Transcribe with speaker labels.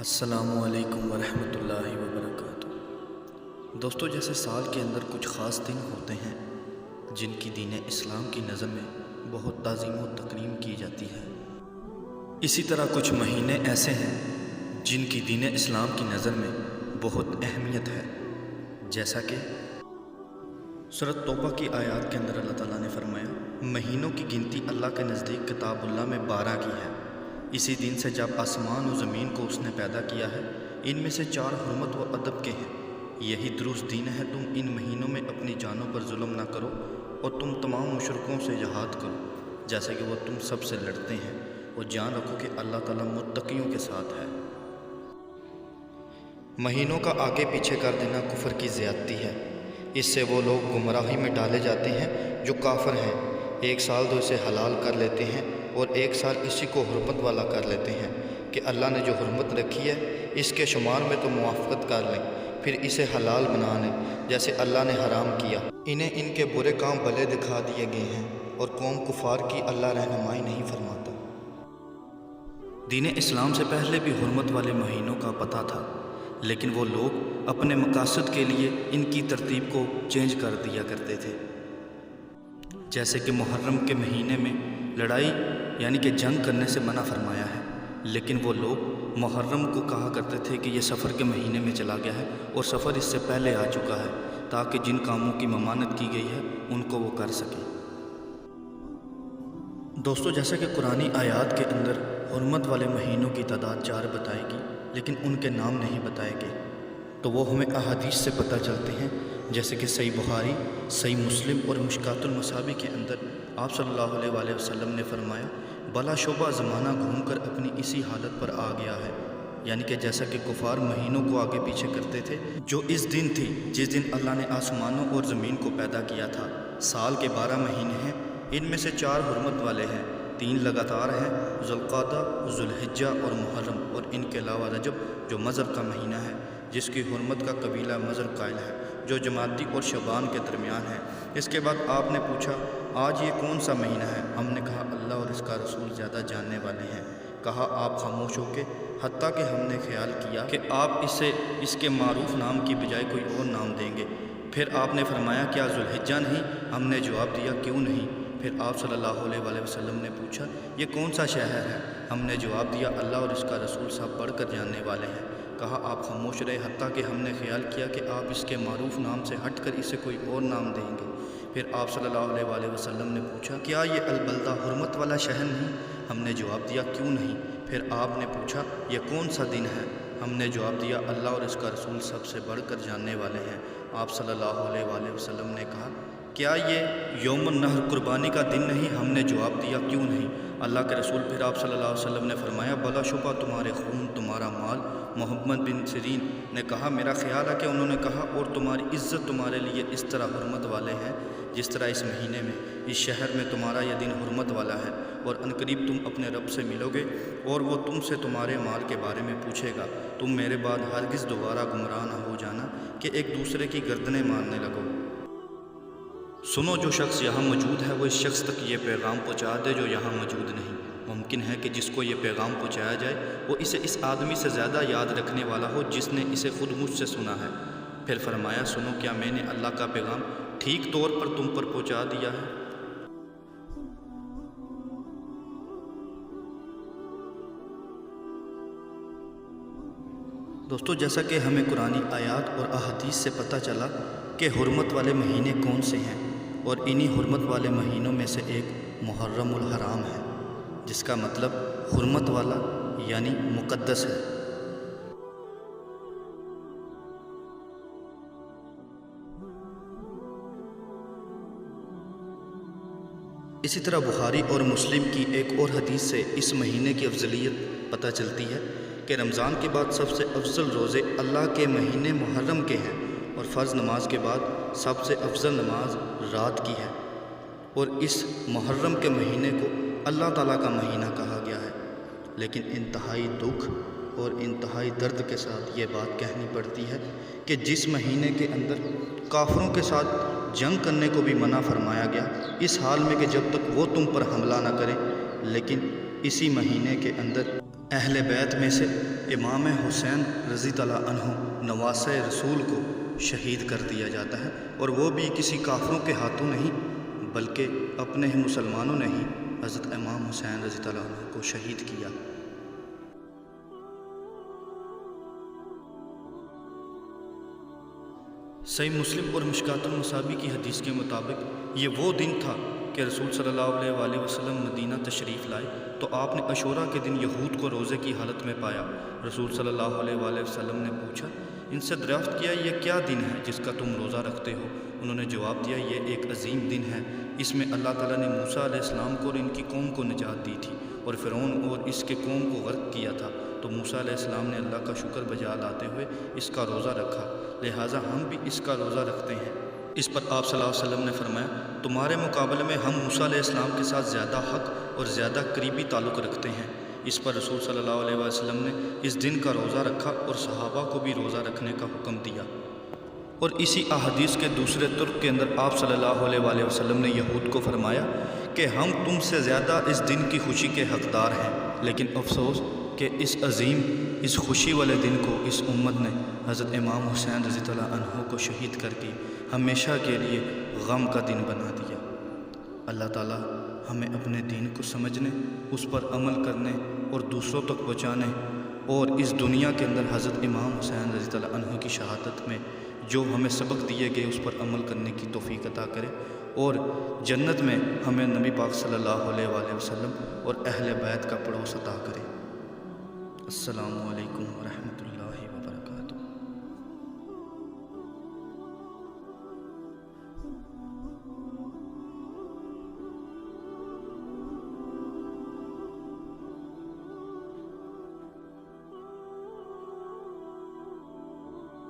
Speaker 1: السلام علیکم ورحمۃ اللہ وبرکاتہ۔ دوستو، جیسے سال کے اندر کچھ خاص دن ہوتے ہیں جن کی دین اسلام کی نظر میں بہت تعظیم و تکریم کی جاتی ہے، اسی طرح کچھ مہینے ایسے ہیں جن کی دین اسلام کی نظر میں بہت اہمیت ہے، جیسا کہ سورۃ توبہ کی آیات کے اندر اللہ تعالیٰ نے فرمایا، مہینوں کی گنتی اللہ کے نزدیک کتاب اللہ میں 12 کی ہے، اسی دن سے جب آسمان و زمین کو اس نے پیدا کیا ہے، ان میں سے 4 حرمت و ادب کے ہیں، یہی درست دین ہے، تم ان مہینوں میں اپنی جانوں پر ظلم نہ کرو اور تم تمام مشرکوں سے جہاد کرو جیسا کہ وہ تم سب سے لڑتے ہیں، اور جان رکھو کہ اللہ تعالیٰ متقیوں کے ساتھ ہے۔ مہینوں کا آگے پیچھے کر دینا کفر کی زیادتی ہے، اس سے وہ لوگ گمراہی میں ڈالے جاتے ہیں جو کافر ہیں، ایک سال تو اسے حلال کر لیتے ہیں اور ایک سال اسی کو حرمت والا کر لیتے ہیں کہ اللہ نے جو حرمت رکھی ہے اس کے شمار میں تو موافقت کر لیں، پھر اسے حلال بنا لیں جیسے اللہ نے حرام کیا۔ انہیں ان کے برے کام بھلے دکھا دیے گئے ہیں اور قوم کفار کی اللہ رہنمائی نہیں فرماتا۔ دین اسلام سے پہلے بھی حرمت والے مہینوں کا پتہ تھا، لیکن وہ لوگ اپنے مقاصد کے لیے ان کی ترتیب کو چینج کر دیا کرتے تھے، جیسے کہ محرم کے مہینے میں لڑائی یعنی کہ جنگ کرنے سے منع فرمایا ہے، لیکن وہ لوگ محرم کو کہا کرتے تھے کہ یہ سفر کے مہینے میں چلا گیا ہے اور سفر اس سے پہلے آ چکا ہے، تاکہ جن کاموں کی ممانعت کی گئی ہے ان کو وہ کر سکیں۔ دوستو، جیسا کہ قرآنی آیات کے اندر حرمت والے مہینوں کی تعداد 4 بتائے گی، لیکن ان کے نام نہیں بتائے گئے، تو وہ ہمیں احادیث سے پتہ چلتے ہیں، جیسے کہ صحیح بخاری، صحیح مسلم اور مشکات المصابیح کے اندر آپ صلی اللہ علیہ وآلہ وسلم نے فرمایا، بلا شبہ زمانہ گھوم کر اپنی اسی حالت پر آ گیا ہے، یعنی کہ جیسا کہ کفار مہینوں کو آگے پیچھے کرتے تھے، جو اس دن تھی جس دن اللہ نے آسمانوں اور زمین کو پیدا کیا تھا۔ سال کے 12 مہینے ہیں، ان میں سے 4 حرمت والے ہیں، 3 لگاتار ہیں، ذوالقعدہ، ذوالحجہ اور محرم، اور ان کے علاوہ رجب جو مضر کا مہینہ ہے، جس کی حرمت کا قبیلہ مضر قائل ہے، جو جمادی اور شعبان کے درمیان ہے۔ اس کے بعد آپ نے پوچھا، آج یہ کون سا مہینہ ہے؟ ہم نے کہا اللہ اور اس کا رسول زیادہ جاننے والے ہیں۔ کہا آپ خاموش ہو کے، حتیٰ کہ ہم نے خیال کیا کہ آپ اسے اس کے معروف نام کی بجائے کوئی اور نام دیں گے۔ پھر آپ نے فرمایا، کیا ذوالحجہ نہیں؟ ہم نے جواب دیا، کیوں نہیں؟ پھر آپ صلی اللہ علیہ وآلہ وسلم نے پوچھا، یہ کون سا شہر ہے؟ ہم نے جواب دیا، اللہ اور اس کا رسول صاحب بڑھ کر جاننے والے ہیں۔ کہا آپ خاموش رہے، حتیٰ کہ ہم نے خیال کیا کہ آپ اس کے معروف نام سے ہٹ کر اسے کوئی اور نام دیں گے۔ پھر آپ صلی اللہ علیہ وآلہ وسلم نے پوچھا، کیا یہ البلدہ حرمت والا شہر نہیں؟ ہم نے جواب دیا، کیوں نہیں؟ پھر آپ نے پوچھا، یہ کون سا دن ہے؟ ہم نے جواب دیا، اللہ اور اس کا رسول سب سے بڑھ کر جاننے والے ہیں۔ آپ صلی اللہ علیہ وآلہ وسلم نے کہا، کیا یہ یوم النحر قربانی کا دن نہیں؟ ہم نے جواب دیا، کیوں نہیں؟ اللہ کے رسول پھر آپ صلی اللہ علیہ وسلم نے فرمایا، بلا شبہ تمہارے خون، تمہارا مال۔ محمد بن سیرین نے کہا، میرا خیال ہے کہ انہوں نے کہا، اور تمہاری عزت تمہارے لیے اس طرح حرمت والے ہیں جس طرح اس مہینے میں، اس شہر میں تمہارا یہ دن حرمت والا ہے، اور عنقریب تم اپنے رب سے ملو گے اور وہ تم سے تمہارے مال کے بارے میں پوچھے گا۔ تم میرے بعد ہرگز دوبارہ گمراہ نہ ہو جانا کہ ایک دوسرے کی گردنیں مارنے لگو۔ سنو، جو شخص یہاں موجود ہے وہ اس شخص تک یہ پیغام پہنچا دے جو یہاں موجود نہیں۔ ممکن ہے کہ جس کو یہ پیغام پہنچایا جائے وہ اسے اس آدمی سے زیادہ یاد رکھنے والا ہو جس نے اسے خود مجھ سے سنا ہے۔ پھر فرمایا، سنو، کیا میں نے اللہ کا پیغام ٹھیک طور پر تم پر پہنچا دیا ہے؟ دوستو، جیسا کہ ہمیں قرآنی آیات اور احادیث سے پتہ چلا کہ حرمت والے مہینے کون سے ہیں، اور انہی حرمت والے مہینوں میں سے ایک محرم الحرام ہے، جس کا مطلب حرمت والا یعنی مقدس ہے۔ اسی طرح بخاری اور مسلم کی ایک اور حدیث سے اس مہینے کی افضلیت پتہ چلتی ہے کہ رمضان کے بعد سب سے افضل روزے اللہ کے مہینے محرم کے ہیں، اور فرض نماز کے بعد سب سے افضل نماز رات کی ہے، اور اس محرم کے مہینے کو اللہ تعالیٰ کا مہینہ کہا گیا ہے۔ لیکن انتہائی دکھ اور انتہائی درد کے ساتھ یہ بات کہنی پڑتی ہے کہ جس مہینے کے اندر کافروں کے ساتھ جنگ کرنے کو بھی منع فرمایا گیا، اس حال میں کہ جب تک وہ تم پر حملہ نہ کریں، لیکن اسی مہینے کے اندر اہل بیت میں سے امام حسین رضی اللہ عنہ نواسۂ رسول کو شہید کر دیا جاتا ہے، اور وہ بھی کسی کافروں کے ہاتھوں نہیں بلکہ اپنے ہی مسلمانوں نے ہی حضرت امام حسین رضی اللہ عنہ کو شہید کیا۔ صحیح مسلم اور مشکات المصابیح کی حدیث کے مطابق یہ وہ دن تھا کہ رسول صلی اللہ علیہ وآلہ وسلم مدینہ تشریف لائے تو آپ نے عاشوراء کے دن یہود کو روزے کی حالت میں پایا۔ رسول صلی اللہ علیہ وآلہ وسلم نے پوچھا، ان سے دریافت کیا یہ کیا دن ہے جس کا تم روزہ رکھتے ہو؟ انہوں نے جواب دیا، یہ ایک عظیم دن ہے، اس میں اللہ تعالیٰ نے موسیٰ علیہ السلام کو اور ان کی قوم کو نجات دی تھی، اور فرعون اور اس کے قوم کو غرق کیا تھا، تو موسیٰ علیہ السلام نے اللہ کا شکر بجا لاتے ہوئے اس کا روزہ رکھا، لہٰذا ہم بھی اس کا روزہ رکھتے ہیں۔ اس پر آپ صلی اللہ علیہ وسلم نے فرمایا، تمہارے مقابلے میں ہم موسیٰ علیہ السلام کے ساتھ زیادہ حق اور زیادہ قریبی تعلق رکھتے ہیں۔ اس پر رسول صلی اللہ علیہ وسلم نے اس دن کا روزہ رکھا اور صحابہ کو بھی روزہ رکھنے کا حکم دیا۔ اور اسی احادیث کے دوسرے ترک کے اندر آپ صلی اللہ علیہ وآلہ وسلم نے یہود کو فرمایا کہ ہم تم سے زیادہ اس دن کی خوشی کے حقدار ہیں، لیکن افسوس کہ اس عظیم، اس خوشی والے دن کو اس امت نے حضرت امام حسین رضی اللہ عنہ کو شہید کر کے ہمیشہ کے لیے غم کا دن بنا دیا۔ اللہ تعالیٰ ہمیں اپنے دین کو سمجھنے، اس پر عمل کرنے اور دوسروں تک پہنچانے، اور اس دنیا کے اندر حضرت امام حسین رضی اللہ عنہ کی شہادت میں جو ہمیں سبق دیے گئے اس پر عمل کرنے کی توفیق عطا کرے، اور جنت میں ہمیں نبی پاک صلی اللہ علیہ وآلہ وسلم اور اہل بیت کا پڑوس عطا کرے۔ السلام علیکم ورحمۃ اللہ۔